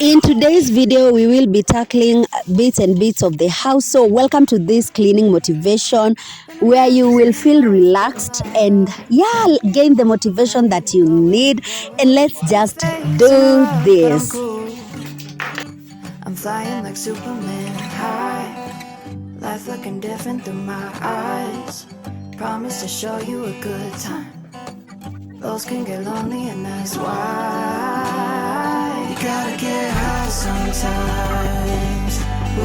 In today's video, we will be tackling bits and bits of the house. So welcome to this cleaning motivation where you will feel relaxed and gain the motivation that you need. And let's just do this. I'm flying like Superman high, life looking different through my eyes. Promise to show you a good time. Those can get lonely and that's why you gotta get high sometimes. Ooh.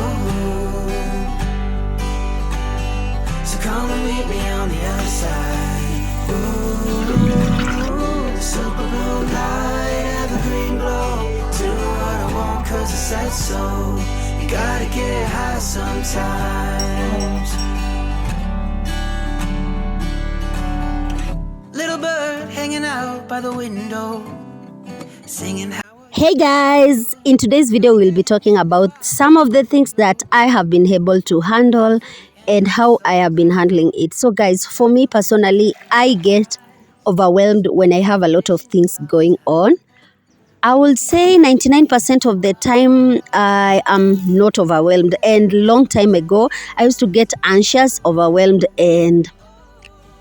So come and meet me on the other side. Ooh. Super blue light, evergreen glow. Do what I want 'cause I said so. You gotta get high sometimes. Little bird hanging out by the window, singing how. Hey guys, in today's video we'll be talking about some of the things that I have been able to handle and how I have been handling it. So guys, for me personally, I get overwhelmed when I have a lot of things going on. I will say 99% of the time I am not overwhelmed, and long time ago I used to get anxious, overwhelmed, and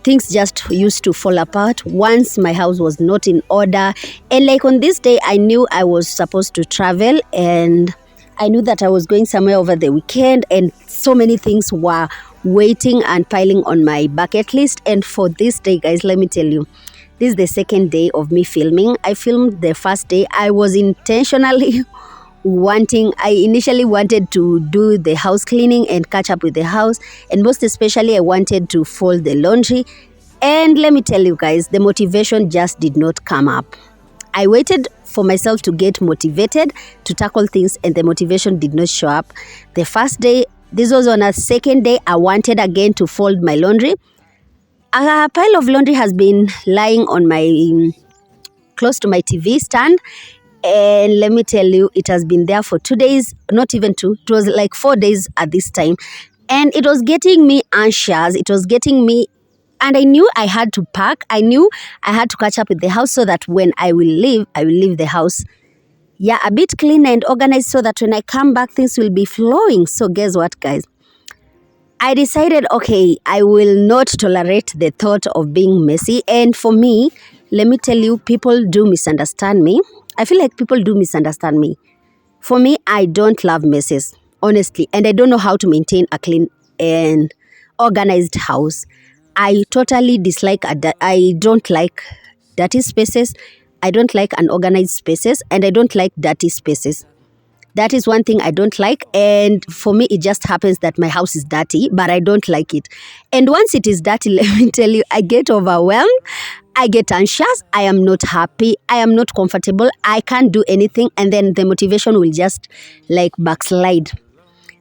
things just used to fall apart once my house was not in order. And like on this day, I knew I was supposed to travel and I knew that I was going somewhere over the weekend, and so many things were waiting and piling on my bucket list. And for this day, guys, let me tell you, this is the second day of me filming. I filmed the first day. I was intentionally I initially wanted to do the house cleaning and catch up with the house, and most especially I wanted to fold the laundry. And let me tell you guys, the motivation just did not come up. I waited for myself to get motivated to tackle things, and the motivation did not show up. The first day, this was on a second day, I wanted again to fold my laundry. A pile of laundry has been lying on my close to my TV stand. And let me tell you, it has been there for 2 days, not even 2. It was like 4 days at this time. And it was getting me anxious. It was getting me, and I knew I had to pack. I knew I had to catch up with the house so that when I will leave the house, a bit clean and organized, so that when I come back, things will be flowing. So guess what, guys? I decided, okay, I will not tolerate the thought of being messy. And for me, let me tell you, people do misunderstand me. I feel like people do misunderstand me. For me, I don't love messes, honestly, and I don't know how to maintain a clean and organized house. I totally dislike, I don't like dirty spaces, I don't like unorganized spaces, and I don't like dirty spaces. That is one thing I don't like, and for me, it just happens that my house is dirty, but I don't like it. And once it is dirty, let me tell you, I get overwhelmed, I get anxious, I am not happy, I am not comfortable, I can't do anything, and then the motivation will just like backslide.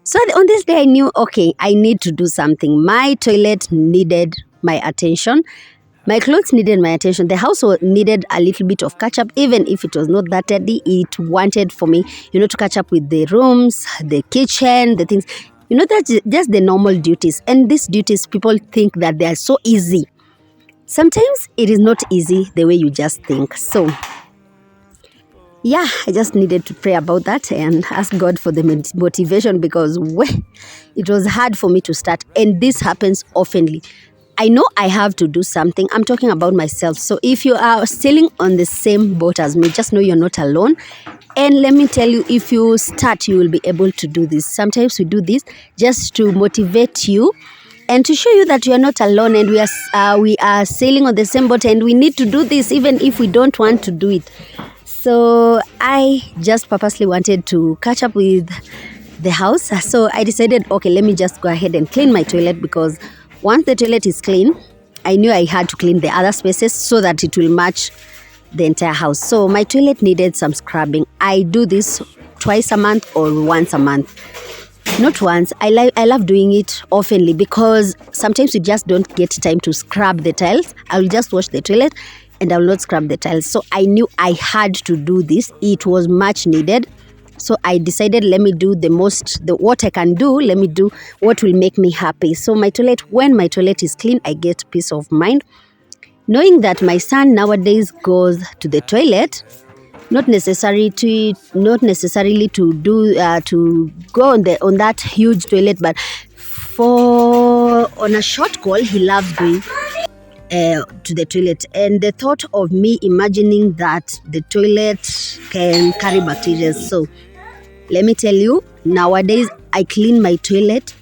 So on this day, I knew, okay, I need to do something. My toilet needed my attention. My clothes needed my attention. The house needed a little bit of catch up, even if it was not that dirty. It wanted for me, to catch up with the rooms, the kitchen, the things. That's just the normal duties. And these duties, people think that they are so easy. Sometimes it is not easy the way you just think. So, I just needed to pray about that and ask God for the motivation, because it was hard for me to start. And this happens oftenly. I know I have to do something. I'm talking about myself. So if you are sailing on the same boat as me, just know you're not alone. And let me tell you, if you start, you will be able to do this. Sometimes we do this just to motivate you and to show you that you are not alone, and we are sailing on the same boat, and we need to do this even if we don't want to do it. So I just purposely wanted to catch up with the house. So I decided, okay, let me just go ahead and clean my toilet, because once the toilet is clean, I knew I had to clean the other spaces so that it will match the entire house. So my toilet needed some scrubbing. I do this twice a month or once a month. Not once. I love doing it oftenly, because sometimes you just don't get time to scrub the tiles. I will just wash the toilet and I will not scrub the tiles. So I knew I had to do this. It was much needed. So I decided, let me do what I can do. Let me do what will make me happy. So when my toilet is clean, I get peace of mind, knowing that my son nowadays goes to the toilet not necessarily to do to go on that huge toilet, but for on a short call he loves going to the toilet. And the thought of me imagining that the toilet can carry bacteria. So let me tell you, nowadays I clean my toilet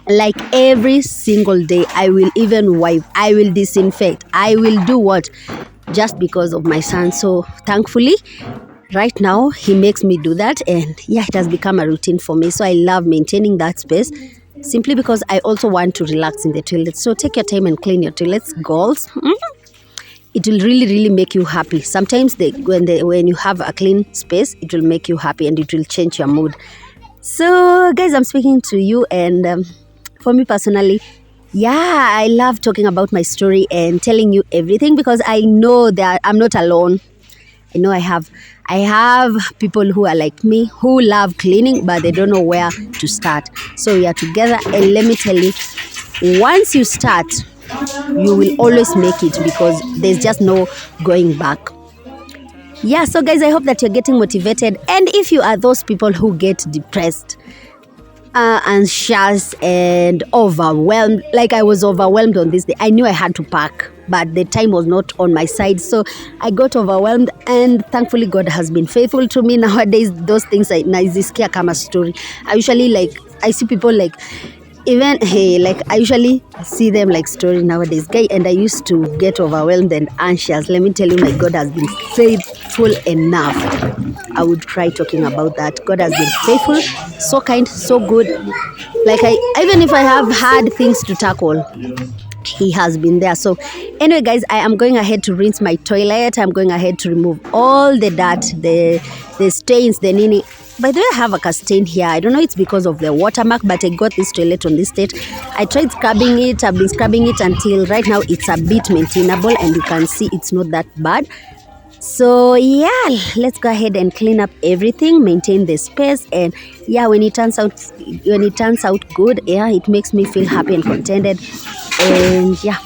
like every single day. I will even wipe, I will disinfect, I will do what, just because of my son. So thankfully right now he makes me do that, and yeah, it has become a routine for me. So I love maintaining that space simply because I also want to relax in the toilet. So take your time and clean your toilets, girls. It will really make you happy. Sometimes when you have a clean space, it will make you happy and it will change your mood. So guys, I'm speaking to you, and for me personally, yeah, I love talking about my story and telling you everything because I know that I'm not alone. I know I have people who are like me who love cleaning, but they don't know where to start. So we are together, and let me tell you, once you start, you will always make it because there's just no going back. Yeah, so guys, I hope that you're getting motivated. And if you are those people who get depressed, anxious and overwhelmed, like I was overwhelmed on this day, I knew I had to pack, but the time was not on my side. So I got overwhelmed, and thankfully God has been faithful to me. Nowadays those things naizisikia kama story. I usually, like, I see people like, even hey, like I usually see them like story nowadays, guy. And I used to get overwhelmed and anxious. Let me tell you, my God has been faithful enough. I would cry talking about that. God has been faithful, so kind, so good. Like, I, even if I have had things to tackle, he has been there. So anyway guys, I am going ahead to rinse my toilet. I'm going ahead to remove all the dirt, the stains, the nini. By the way, I have a stain here. I don't know, it's because of the watermark, but I got this toilet on this state. I tried scrubbing it. I've been scrubbing it until right now it's a bit maintainable, and you can see it's not that bad. So yeah, let's go ahead and clean up everything, maintain the space, and yeah, when it turns out good, yeah, it makes me feel happy and contented. And yeah,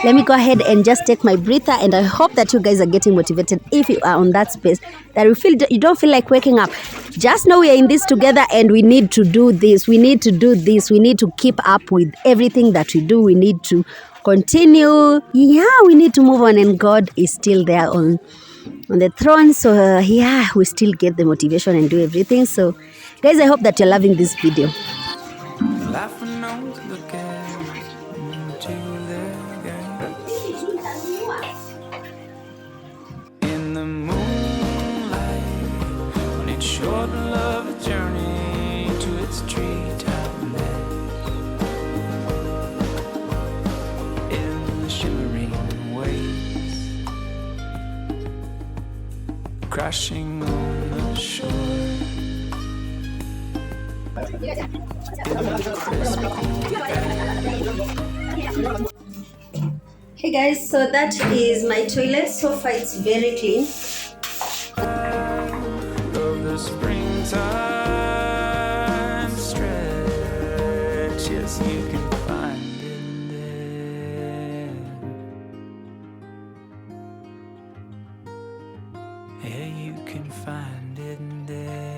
let me go ahead and just take my breather, and I hope that you guys are getting motivated. If you are on that space that you don't feel like waking up, just know we are in this together, and we need to do this, we need to do this, we need to keep up with everything that we do, we need to continue, yeah, we need to move on, and God is still there on the throne. So yeah, we still get the motivation and do everything. So guys, I hope that you're loving this video. Life knows the gas into the gas. In the moonlight, on its short love journey to its treetop nest. In the shimmering waves, crashing on the shore. Hey guys, so that is my toilet. So far it's very clean. Of the springtime stretch, yes, you can find it there. Yeah, you can find it there.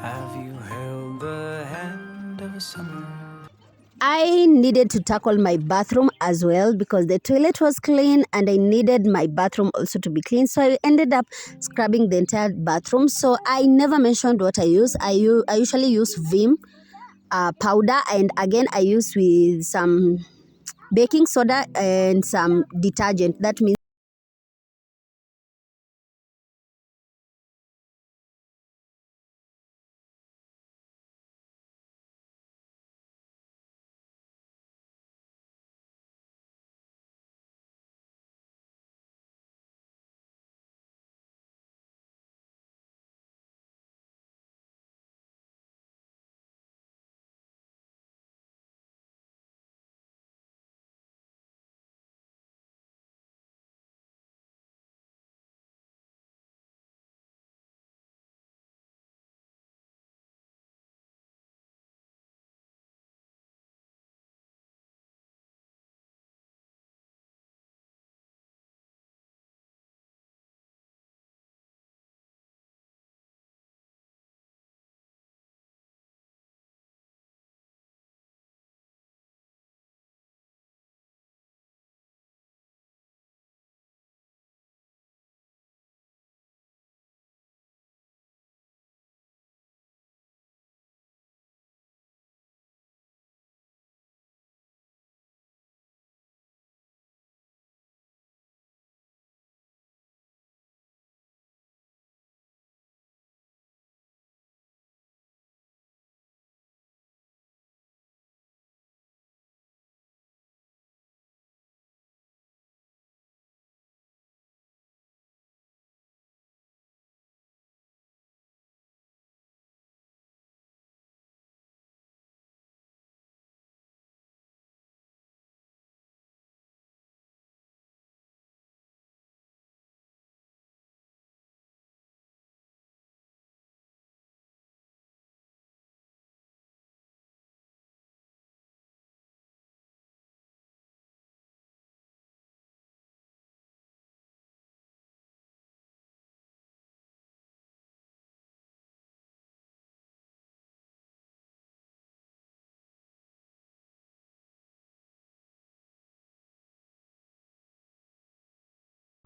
Have you held the hand of a summer? I needed to tackle my bathroom as well because the toilet was clean, and I needed my bathroom also to be clean. So I ended up scrubbing the entire bathroom. So I never mentioned what I use. I usually use Vim powder, and again I use with some baking soda and some detergent. That means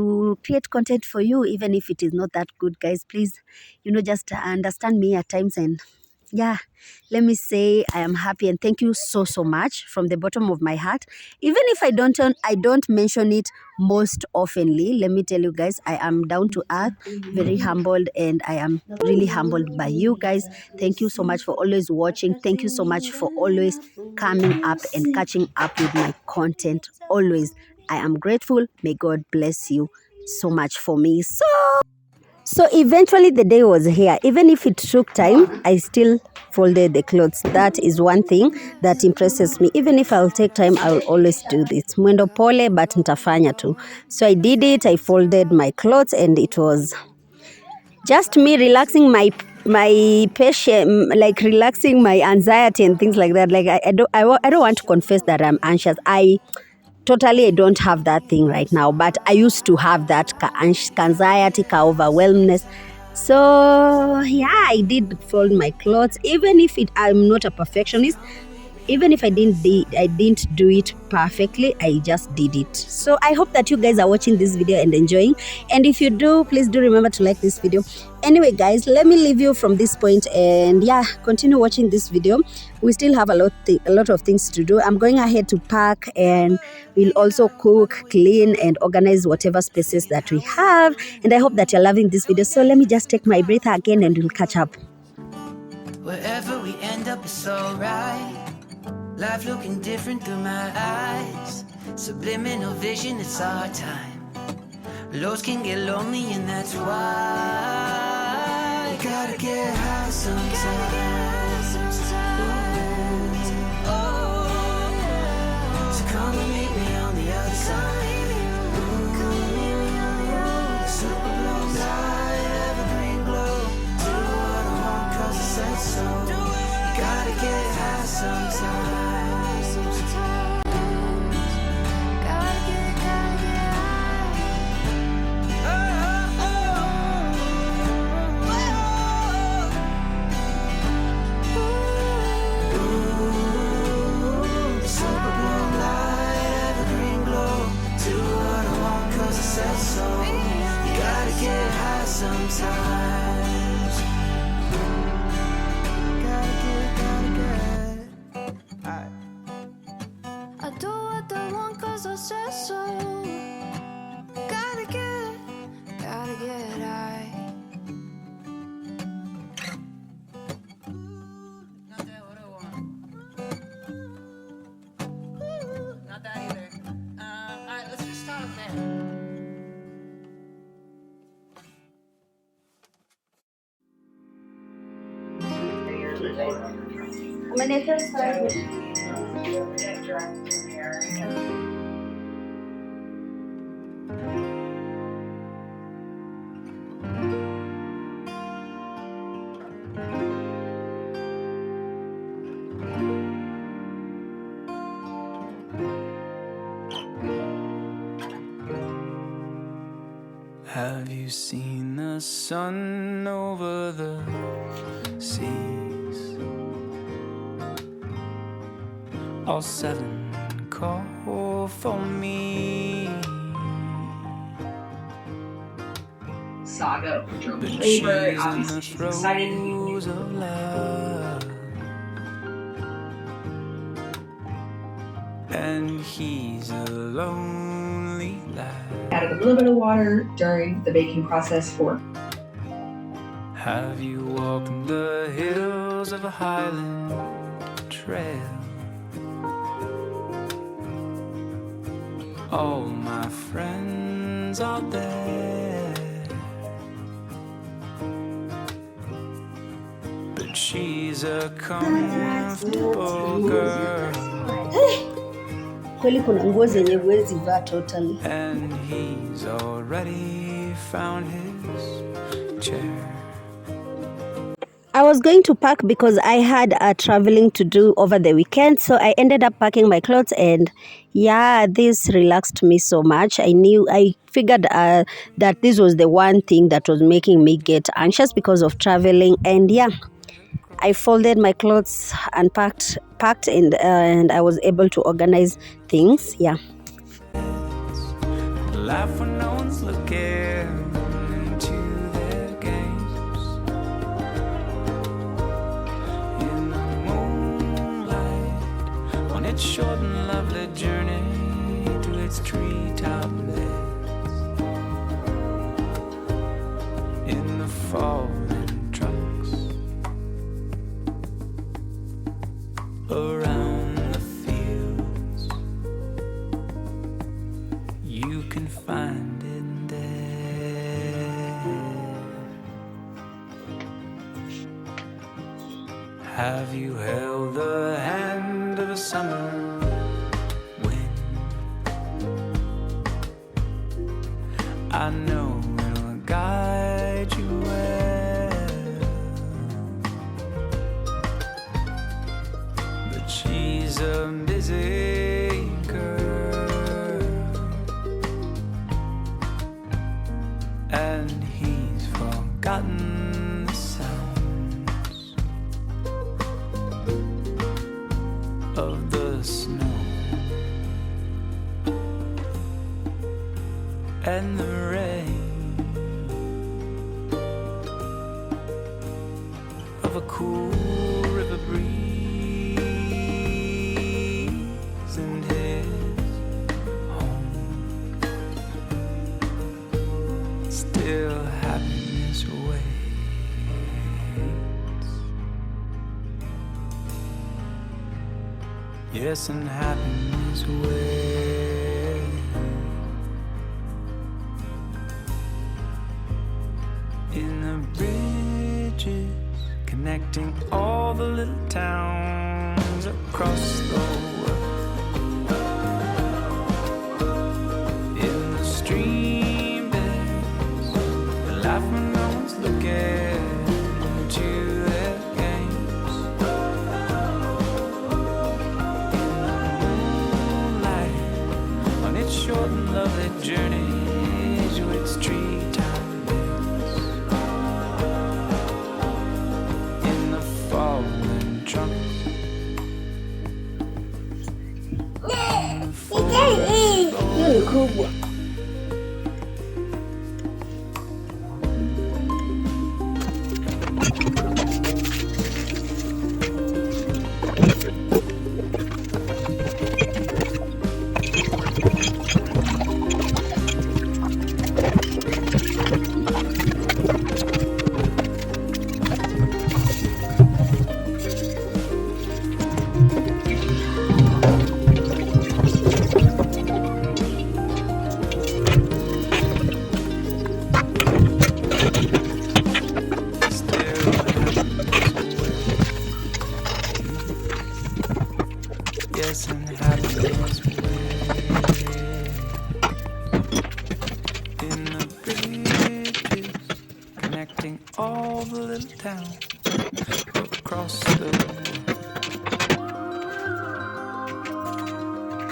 to create content for you, even if it is not that good, guys. Please, just understand me at times. And yeah, let me say I am happy and thank you so much from the bottom of my heart. Even if I don't mention it most oftenly, let me tell you guys, I am down to earth, very humbled, and I am really humbled by you guys. Thank you so much for always watching. Thank you so much for always coming up and catching up with my content. Always, I am grateful. May God bless you so much for me. So eventually the day was here. Even if it took time, I still folded the clothes. That is one thing that impresses me. Even if I'll take time, I will always do this. Mwendo pole, but nitafanya tu. So I did it. I folded my clothes, and it was just me relaxing my patient, like relaxing my anxiety and things like that. Like I don't want to confess that I'm anxious. I don't have that thing right now, but I used to have that anxiety, overwhelmness. So yeah, I did fold my clothes, even if I'm not a perfectionist. Even if I didn't do it perfectly, I just did it. So I hope that you guys are watching this video and enjoying. And if you do, please do remember to like this video. Anyway, guys, let me leave you from this point, and yeah, continue watching this video. We still have a lot of things to do. I'm going ahead to pack, and we'll also cook, clean, and organize whatever spaces that we have. And I hope that you're loving this video. So let me just take my breath again, and we'll catch up. Wherever we end up, it's alright. Life looking different through my eyes. Subliminal vision, it's our time. Lows can get lonely, and that's why you gotta get high sometimes. So come and meet me on the other side. Super blow light, evergreen glow. Do what I want 'cause I said so. You gotta get high sometimes. Sometimes I do what I want 'cause I said so. Gotta get high. Not that what I want. Not that either. Alright, let's just start there. Have you seen the sun over the seas? All seven call for me. Saga of German labor, obviously she's excited. Of love. And he's a lonely lad. Added a little bit of water during the baking process for. Have you walked the hills of a Highland trail? All my friends are there, but she's a comfortable girl. Kweli kuna nguo zenye huwezi vaa totally. And he's already found his chair. I was going to pack because I had traveling to do over the weekend, so I ended up packing my clothes, and yeah, this relaxed me so much. I figured that this was the one thing that was making me get anxious because of traveling, and yeah, I folded my clothes and packed and I was able to organize things. Yeah. laugh when no one's looking into their games. In the moonlight, on its short and lovely journey to its treetop beds. In the falling trucks around the fields, you can find it there. Have you held the hand of a summer wind? I know it'll guide you well, but she's a busy girl, and he's forgotten the sounds of the snow and the rain of a cool river breeze and his home. Still happiness waits. Yes, and happiness waits. In the bridges connecting all the little towns across the world. In the stream beds, the laugh when no one's looking into their games. In the moonlight, on its short and lovely journey to its treetop beds. In the falling trunks, yes, and happiness waits. In the bridges connecting all the little towns across the world.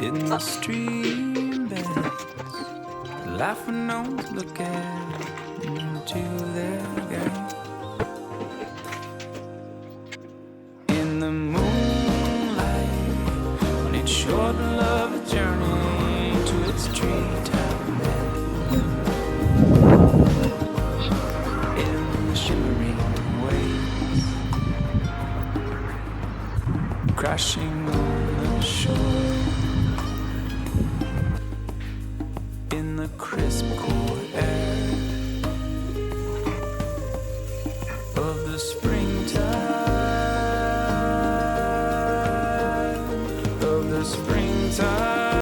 In the stream beds, laughing no one's looking into their game. In the moonlight, on its short and lovely journey to its treetop bed. In the shimmering waves, crashing on the shore. In the crisp cool air of the springtime.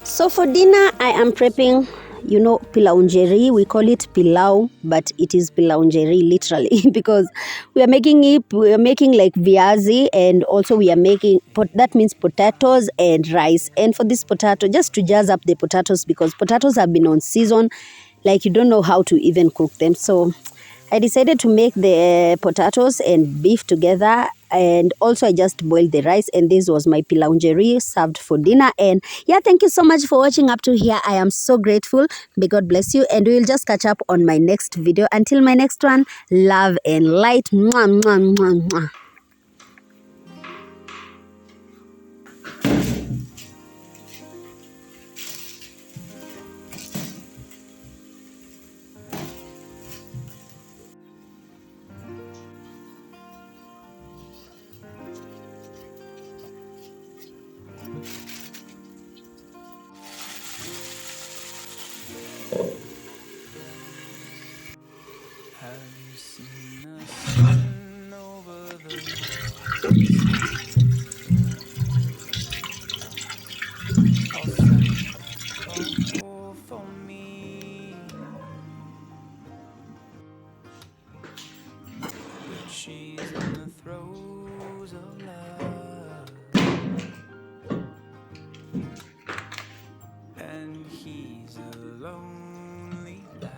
So for dinner, I am prepping, pilau. We call it pilau, but it is pilau literally because we are making like viazi, and also we are making, that means potatoes and rice. And for this potato, just to jazz up the potatoes, because potatoes have been on season, like you don't know how to even cook them. So I decided to make the potatoes and beef together, and also I just boiled the rice, and this was my pilau served for dinner. And yeah, thank you so much for watching up to here. I am so grateful. May God bless you, and we will just catch up on my next video. Until my next one, love and light. Mwah, mwah, mwah, mwah. seen the sun over the sea, all set for me. But she's in the throes of love, and he's a lonely lad.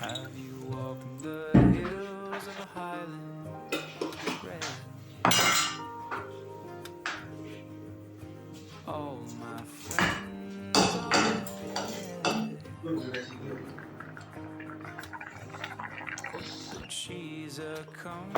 Have you walked the hills of a Highland red? All my friends are dead, but she's a come